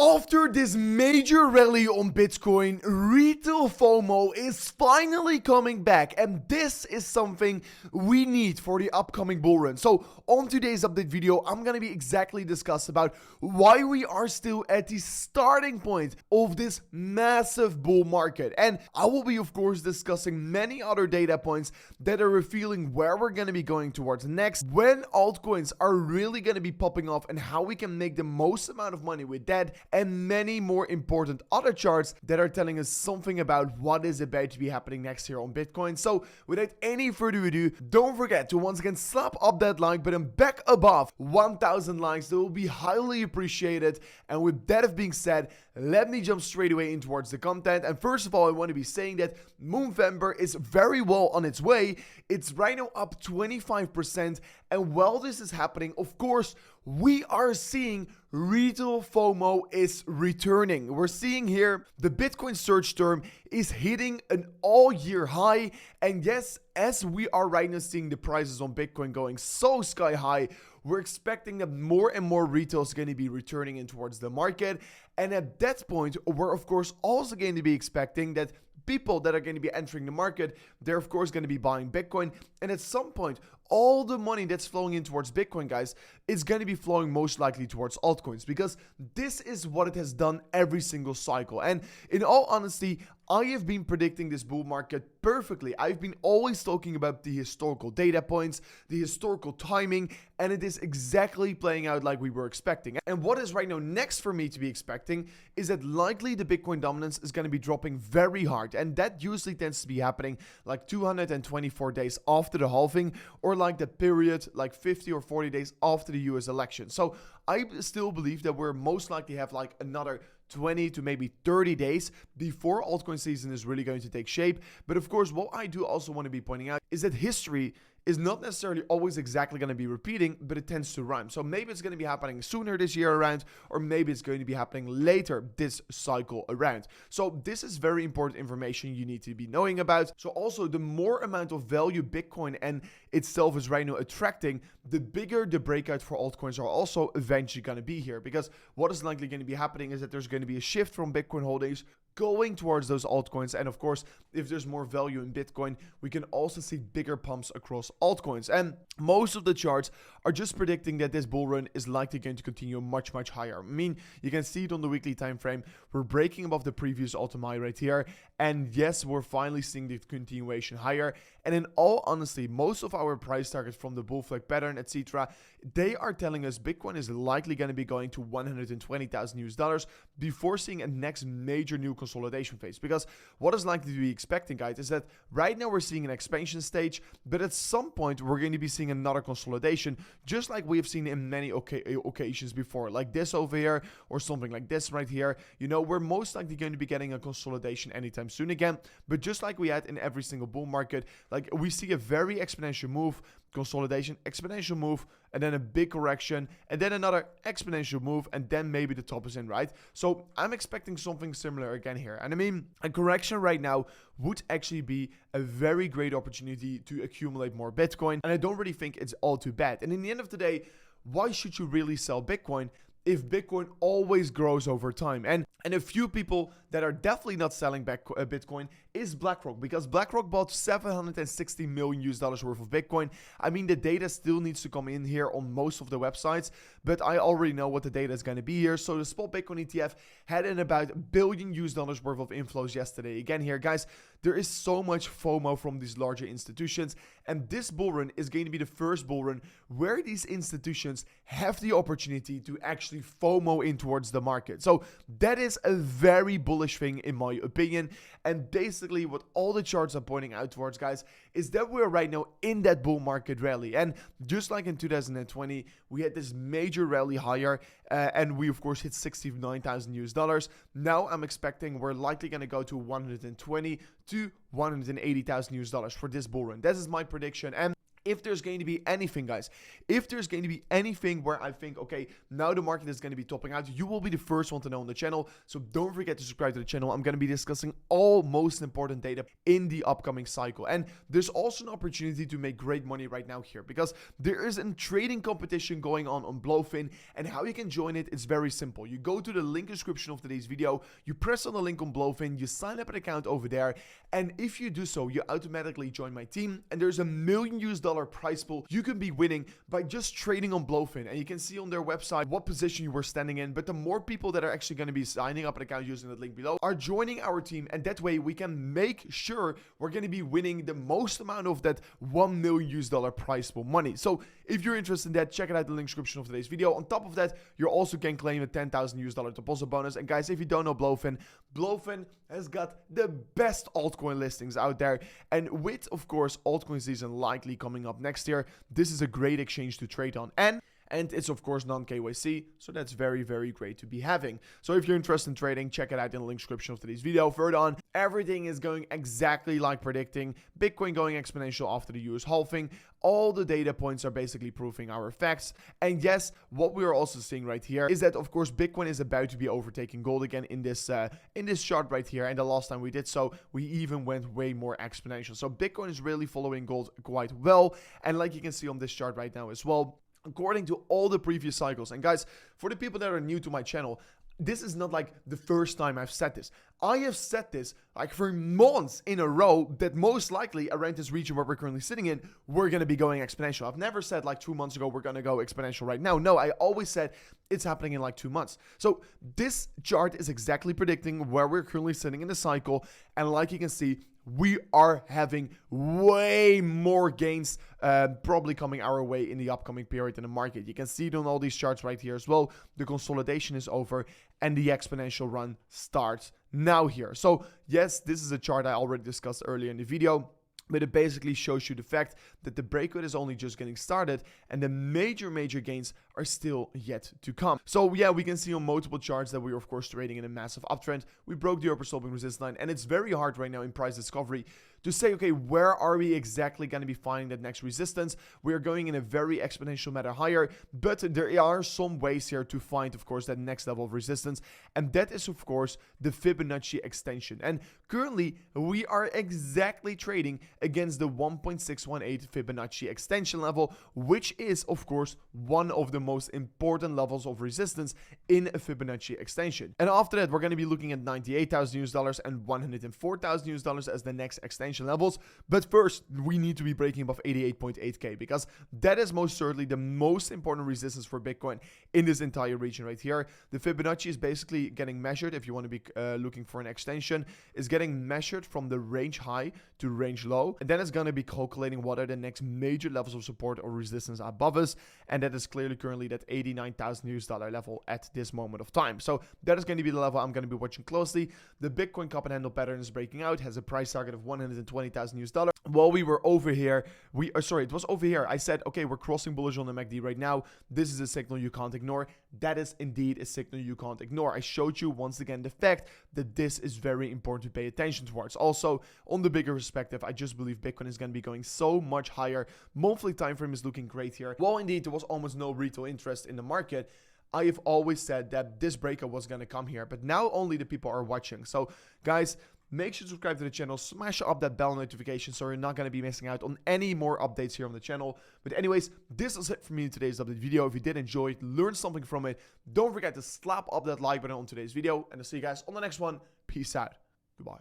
After this major rally on Bitcoin, retail FOMO is finally coming back, and this is something we need for the upcoming bull run. So on today's update video, I'm going to be exactly discuss about why we are still at the starting point of this massive bull market. And I will be, of course, discussing many other data points that are revealing where we're going to be going towards next, when altcoins are really going to be popping off, and how we can make the most amount of money with that, and many more important other charts that are telling us something about what is about to be happening next year on Bitcoin. So without any further ado, don't forget to once again slap up that like button back above 1,000 likes. That will be highly appreciated. And with that being said, let me jump straight away in towards the content. And first of all, I want to be saying that Movember is very well on its way. It's right now up 25%. And while this is happening, of course, we are seeing retail FOMO is returning. We're seeing here the Bitcoin search term is hitting an all-year high. And yes, as we are right now seeing the prices on Bitcoin going so sky high, we're expecting that more and more retail is going to be returning in towards the market. And at that point, we're of course also going to be expecting that people that are going to be entering the market, they're of course going to be buying Bitcoin. And at some point, all the money that's flowing in towards Bitcoin, guys, is going to be flowing most likely towards altcoins, because this is what it has done every single cycle. And in all honesty, I have been predicting this bull market perfectly. I've been always talking about the historical data points, the historical timing, and it is exactly playing out like we were expecting. And what is right now next for me to be expecting is that likely the Bitcoin dominance is going to be dropping very hard. And that usually tends to be happening like 224 days after the halving, or like the period like 50 or 40 days after the US election. So I still believe that we're most likely have like another 20 to maybe 30 days before altcoin season is really going to take shape. But of course, what I do also want to be pointing out is that history is not necessarily always exactly going to be repeating, but it tends to rhyme. So maybe it's going to be happening sooner this year around, or maybe it's going to be happening later this cycle around. So this is very important information you need to be knowing about. So also, the more amount of value Bitcoin and itself is right now attracting, the bigger the breakout for altcoins are also eventually going to be here. Because what is likely going to be happening is that there's going to be a shift from Bitcoin holdings going towards those altcoins. And of course, if there's more value in Bitcoin, we can also see bigger pumps across altcoins. And most of the charts are just predicting that this bull run is likely going to continue much higher. I mean, you can see it on the weekly time frame. We're breaking above the previous all-time high right here. And yes, we're finally seeing the continuation higher. And in all honesty, most of our price targets from the bull flag pattern, etc., they are telling us Bitcoin is likely going to be going to $120,000 before seeing a next major new consolidation phase. Because what is likely to be expecting, guys, is that right now we're seeing an expansion stage, but at some point we're going to be seeing another consolidation, just like we have seen in many occasions before, like this over here or something like this right here. You know, we're most likely going to be getting a consolidation anytime soon again. But just like we had in every single bull market, like we see a very exponential move, consolidation, exponential move, and then a big correction, and then another exponential move, and then maybe the top is in, right? So I'm expecting something similar again here. And I mean, a correction right now would actually be a very great opportunity to accumulate more Bitcoin. And I don't really think it's all too bad. And in the end of the day, why should you really sell Bitcoin if Bitcoin always grows over time? And a few people that are definitely not selling back Bitcoin is BlackRock, because BlackRock bought $760 million worth of Bitcoin. I mean, the data still needs to come in here on most of the websites, but I already know what the data is going to be here. So the spot Bitcoin ETF had in about $1 billion worth of inflows yesterday. Again here, guys, there is so much FOMO from these larger institutions, and this bull run is going to be the first bull run where these institutions have the opportunity to actually FOMO in towards the market. So that is a very bullish thing in my opinion. And basically what all the charts are pointing out towards, guys, is that we're right now in that bull market rally. And just like in 2020, we had this major rally higher, and we of course hit $69,000. Now I'm expecting we're likely going to go to 120 to $180,000 for this bull run. This is my prediction. And if there's going to be anything, guys, if there's going to be anything where I think, okay, now the market is going to be topping out, you will be the first one to know on the channel. So don't forget to subscribe to the channel. I'm going to be discussing all most important data in the upcoming cycle. And there's also an opportunity to make great money right now here, because there is a trading competition going on Blofin, and how you can join it is very simple. You go to the link description of today's video, you press on the link on Blofin, you sign up an account over there, and if you do so, you automatically join my team, and there's $1 million prize pool you can be winning by just trading on Blofin. And you can see on their website what position you were standing in, but the more people that are actually going to be signing up an account using the link below are joining our team, and that way we can make sure we're going to be winning the most amount of that $1 million prize pool money. So if you're interested in that, check it out in the link description of today's video. On top of that, you also can claim a $10,000 deposit bonus. And guys, if you don't know Blofin has got the best altcoin listings out there, and with, of course, altcoin season likely coming up next year, this is a great exchange to trade on. And it's, of course, non-KYC, so that's very, very great to be having. So if you're interested in trading, check it out in the link description of today's video. Further on, everything is going exactly like predicting. Bitcoin going exponential after the US halving. All the data points are basically proving our facts. And yes, what we are also seeing right here is that, of course, Bitcoin is about to be overtaking gold again in this chart right here. And the last time we did so, we even went way more exponential. So Bitcoin is really following gold quite well. And like you can see on this chart right now as well, according to all the previous cycles. And guys, for the people that are new to my channel, this is not like the first time I've said this. I have said this like for months in a row, that most likely around this region where we're currently sitting in, we're going to be going exponential. I've never said like 2 months ago, we're going to go exponential right now. No, I always said it's happening in like 2 months. So this chart is exactly predicting where we're currently sitting in the cycle. And like you can see, we are having way more gains probably coming our way in the upcoming period in the market. You can see it on all these charts right here as well. The consolidation is over and the exponential run starts now here. So yes, this is a chart I already discussed earlier in the video, but it basically shows you the fact that the breakout is only just getting started and the major gains are still yet to come. So yeah, we can see on multiple charts that we are of course trading in a massive uptrend. We broke the upper sloping resistance line, and it's very hard right now in price discovery to say, okay, where are we exactly going to be finding that next resistance? We are going in a very exponential manner higher, but there are some ways here to find, of course, that next level of resistance, and that is, of course, the Fibonacci extension. And currently, we are exactly trading against the 1.618 Fibonacci extension level, which is, of course, one of the most important levels of resistance in a Fibonacci extension. And after that, we're going to be looking at $98,000 and $104,000 as the next extension levels. But first, we need to be breaking above 88.8k, because that is most certainly the most important resistance for Bitcoin in this entire region right here. The Fibonacci is basically getting measured, if you want to be looking for an extension, is getting measured from the range high to range low, and then it's going to be calculating what are the next major levels of support or resistance above us, and that is clearly currently that $89,000 level at this moment of time. So that is going to be the level I'm going to be watching closely. The Bitcoin cup and handle pattern is breaking out, has a price target of $120,000. While we were over here, it was over here. I said, okay, we're crossing bullish on the MACD right now. This is a signal you can't ignore. That is indeed a signal you can't ignore. I showed you once again the fact that this is very important to pay attention towards. Also, on the bigger perspective, I just believe Bitcoin is going to be going so much higher. Monthly time frame is looking great here. While indeed there was almost no retail interest in the market, I have always said that this breakout was going to come here, but now only the people are watching. So guys, make sure to subscribe to the channel, smash up that bell notification so you're not going to be missing out on any more updates here on the channel. But anyways, this is it for me in today's update video. If you did enjoy it, learn something from it, don't forget to slap up that like button on today's video, and I'll see you guys on the next one. Peace out. Goodbye.